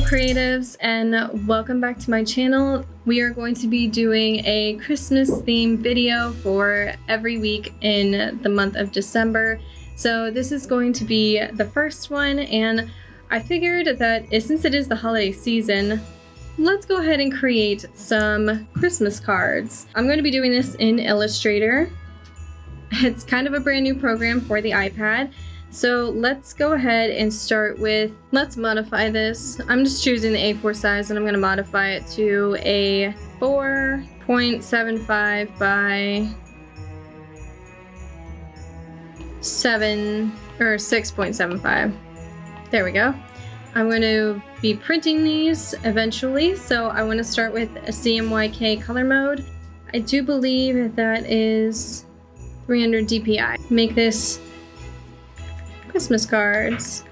creatives, and welcome back to my channel. We are going to be doing a Christmas themed video for every week in the month of December. So this is going to be the first one, and I figured that since it is the holiday season, let's go ahead and create some Christmas cards. I'm going to be doing this in Illustrator. It's kind of a brand new program for the iPad. So let's go ahead and start with, let's modify this. I'm just choosing the A4 size and I'm going to modify it to a 4.75 by 6.75. There we go. I'm going to be printing these eventually, so I want to start with a CMYK color mode. I do believe that is 300 DPI. Make this Christmas cards.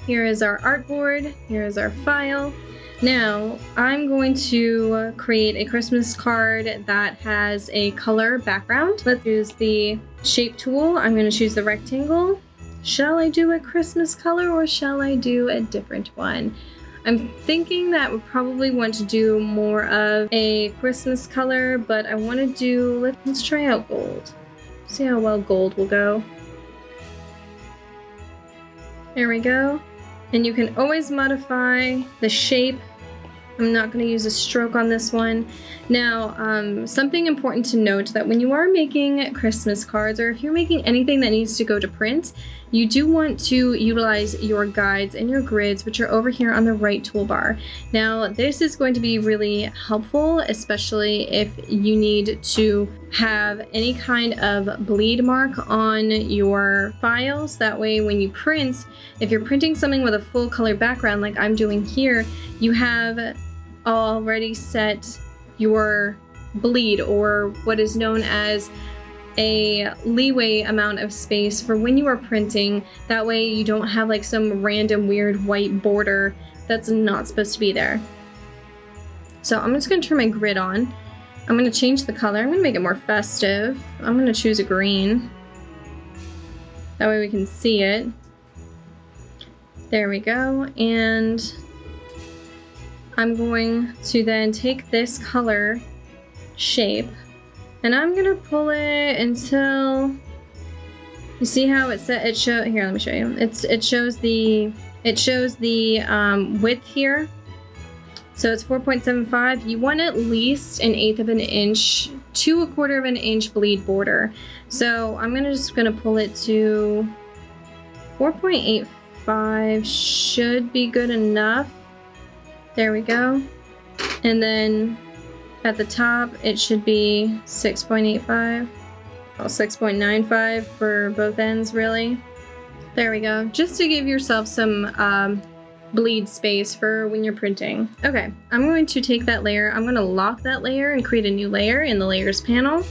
Here is our artboard. Here is our file. Now I'm going to create a Christmas card that has a color background. Let's use the shape tool. I'm going to choose the rectangle. Shall I do a Christmas color or shall I do a different one? I'm thinking that we probably want to do more of a Christmas color, but I want to do, let's try out gold. See how well gold will go. There we go. And you can always modify the shape. I'm not going to use a stroke on this one. Now, something important to note that when you are making Christmas cards, or if you're making anything that needs to go to print, you do want to utilize your guides and your grids, which are over here on the right toolbar. Now, this is going to be really helpful, especially if you need to have any kind of bleed mark on your files. That way, when you print, if you're printing something with a full color background like I'm doing here, you have already set your bleed, or what is known as a leeway amount of space for when you are printing. That way you don't have like some random weird white border that's not supposed to be there. So I'm just going to turn my grid on. I'm going to change the color. I'm going to make it more festive. I'm going to choose a green. That way we can see it. There we go. And I'm going to then take this color shape and I'm gonna pull it until you see how it said it show here. Let me show you. It shows the width here. So it's 4.75. You want at least 1/8 of an inch to 1/4 of an inch bleed border. So I'm just gonna pull it to 4.85. Should be good enough. There we go. And then at the top, it should be 6.85. Well, 6.95 for both ends, really. There we go. Just to give yourself some bleed space for when you're printing. Okay, I'm going to take that layer. I'm going to lock that layer and create a new layer in the Layers panel.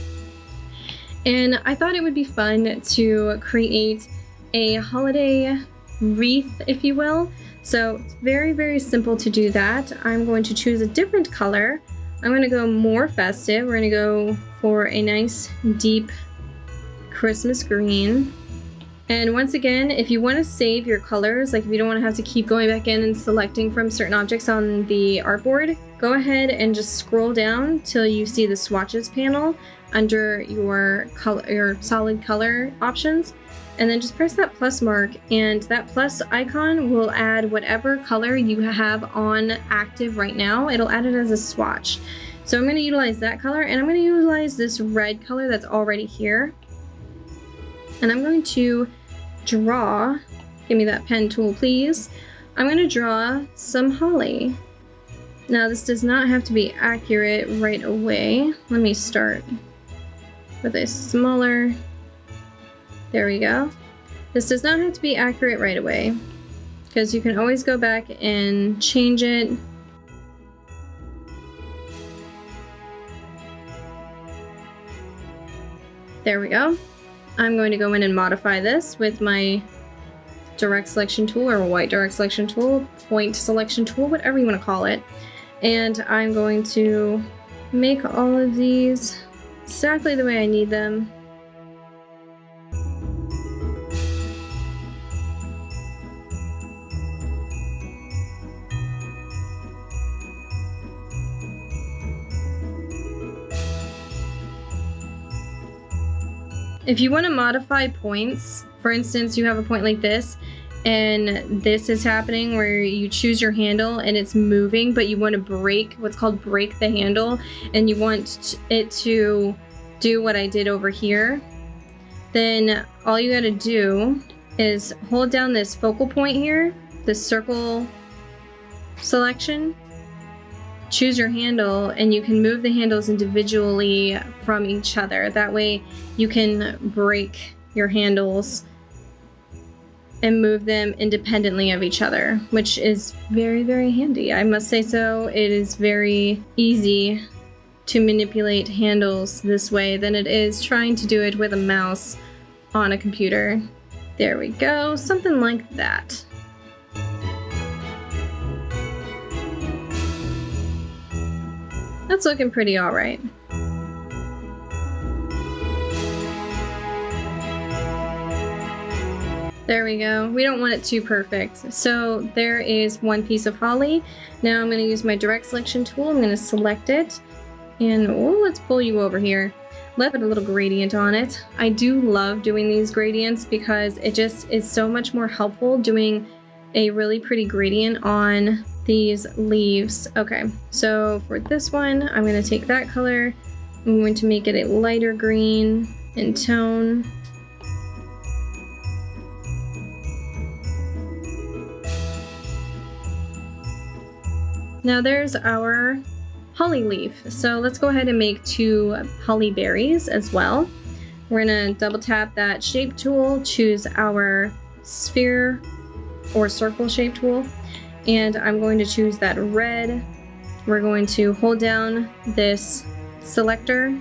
And I thought it would be fun to create a holiday wreath, if you will. So it's very, very simple to do that. I'm going to choose a different color. I'm going to go more festive. We're going to go for a nice deep Christmas green. And once again, if you want to save your colors, like if you don't want to have to keep going back in and selecting from certain objects on the artboard, go ahead and just scroll down till you see the swatches panel under your color, your solid color options. And then just press that plus mark, and that plus icon will add whatever color you have on active right now. It'll add it as a swatch. So I'm going to utilize that color, and I'm going to utilize this red color that's already here. And I'm going to draw, give me that pen tool please. I'm going to draw some holly. Now this does not have to be accurate right away. Let me start with a smaller. There we go. This does not have to be accurate right away, because you can always go back and change it. There we go. I'm going to go in and modify this with my direct selection tool, or white direct selection tool, point selection tool, whatever you want to call it. And I'm going to make all of these exactly the way I need them. If you want to modify points, for instance, you have a point like this, and this is happening where you choose your handle and it's moving, but you want to break what's called break the handle, and you want it to do what I did over here, then all you got to do is hold down this focal point here, this circle selection, choose your handle, and you can move the handles individually from each other. That way you can break your handles and move them independently of each other, which is very, very handy. I must say so. It is very easy to manipulate handles this way than it is trying to do it with a mouse on a computer. There we go, something like that. That's looking pretty all right. There we go. We don't want it too perfect. So there is one piece of holly. Now I'm going to use my direct selection tool. I'm going to select it. And let's pull you over here. Let's put a little gradient on it. I do love doing these gradients because it just is so much more helpful doing a really pretty gradient on these leaves. Okay, so for this one, I'm going to take that color. I'm going to make it a lighter green in tone. Now there's our holly leaf. So let's go ahead and make 2 holly berries as well. We're gonna double tap that shape tool, choose our sphere or circle shape tool, and I'm going to choose that red. We're going to hold down this selector.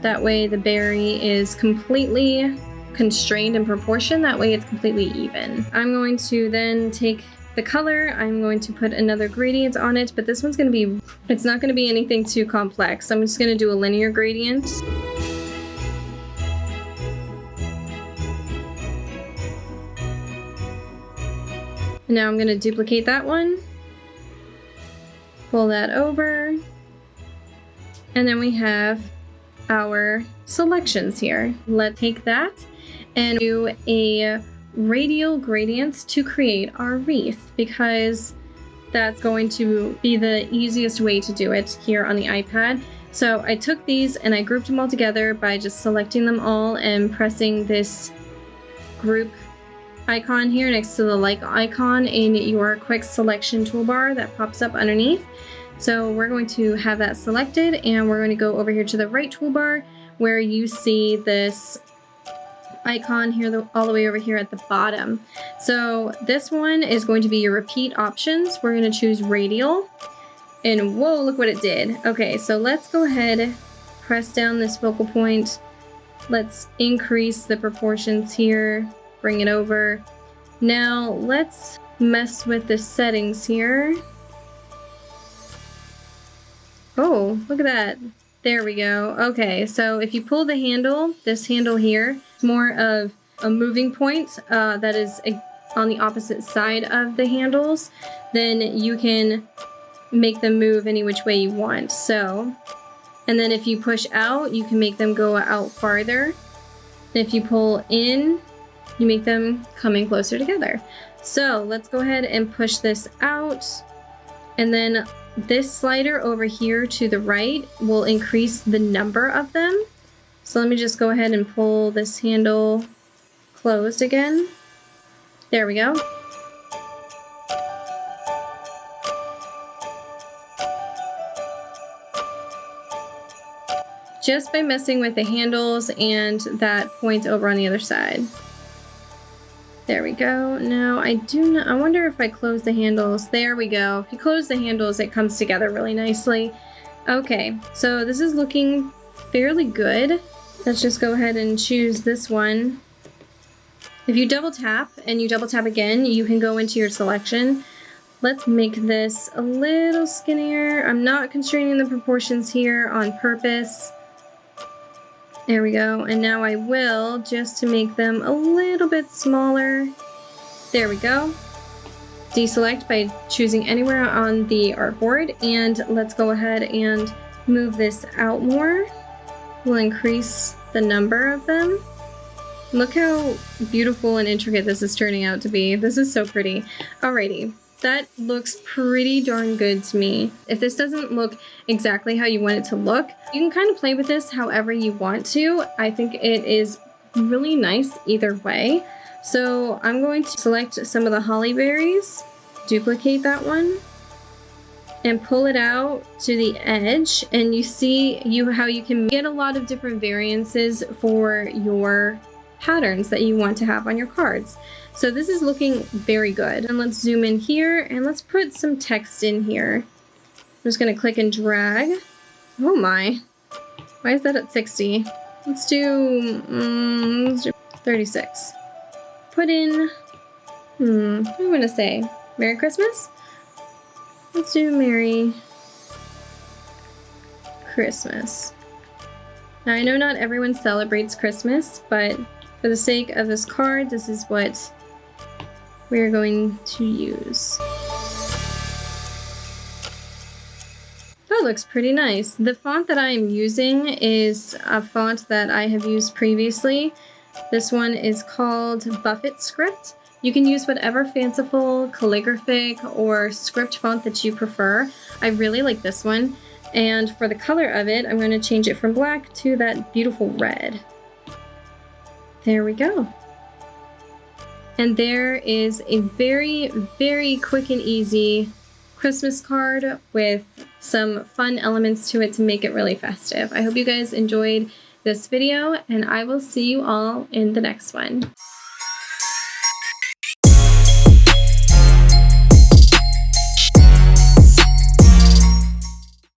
That way the berry is completely constrained in proportion. That way it's completely even. I'm going to then take the color, I'm going to put another gradient on it, but this one's going to be, it's not going to be anything too complex. I'm just going to do a linear gradient. And now I'm going to duplicate that one, pull that over, and then we have our selections here. Let's take that and do a radial gradient to create our wreath, because that's going to be the easiest way to do it here on the iPad. So I took these and I grouped them all together by just selecting them all and pressing this group icon here next to the like icon in your quick selection toolbar that pops up underneath. So we're going to have that selected, and we're going to go over here to the right toolbar where you see this icon here all the way over here at the bottom. So this one is going to be your repeat options. We're going to choose radial, and whoa, look what it did. Okay, so let's go ahead, press down this focal point. Let's increase the proportions here, bring it over. Now let's mess with the settings here. Oh, look at that. There we go. Okay, so if you pull the handle, this handle here, more of a moving point that is on the opposite side of the handles, then you can make them move any which way you want. So, and then if you push out, you can make them go out farther. If you pull in, you make them come in closer together. So let's go ahead and push this out, and then this slider over here to the right will increase the number of them. So let me just go ahead and pull this handle closed again. There we go. Just by messing with the handles and that point over on the other side. There we go. Now I wonder if I close the handles. There we go. If you close the handles, it comes together really nicely. Okay, so this is looking fairly good. Let's just go ahead and choose this one. If you double tap and you double tap again, you can go into your selection. Let's make this a little skinnier. I'm not constraining the proportions here on purpose. There we go, and now I will, just to make them a little bit smaller. There we go. Deselect by choosing anywhere on the artboard, and let's go ahead and move this out more. will increase the number of them. Look how beautiful and intricate this is turning out to be. This is so pretty. Alrighty, that looks pretty darn good to me. If this doesn't look exactly how you want it to look, you can kind of play with this however you want to. I think it is really nice either way. So I'm going to select some of the holly berries, duplicate that one, and pull it out to the edge, and you see how you can get a lot of different variances for your patterns that you want to have on your cards. So this is looking very good. And let's zoom in here and let's put some text in here. I'm just gonna click and drag. Oh my, why is that at 60? Let's do 36. Put in, what do I wanna say? Merry Christmas? Let's do Merry Christmas. Now I know not everyone celebrates Christmas, but for the sake of this card, this is what we're going to use. That looks pretty nice. The font that I am using is a font that I have used previously. This one is called Buffett Script. You can use whatever fanciful calligraphic or script font that you prefer. I really like this one. And for the color of it, I'm going to change it from black to that beautiful red. There we go. And there is a very, very quick and easy Christmas card with some fun elements to it to make it really festive. I hope you guys enjoyed this video, and I will see you all in the next one.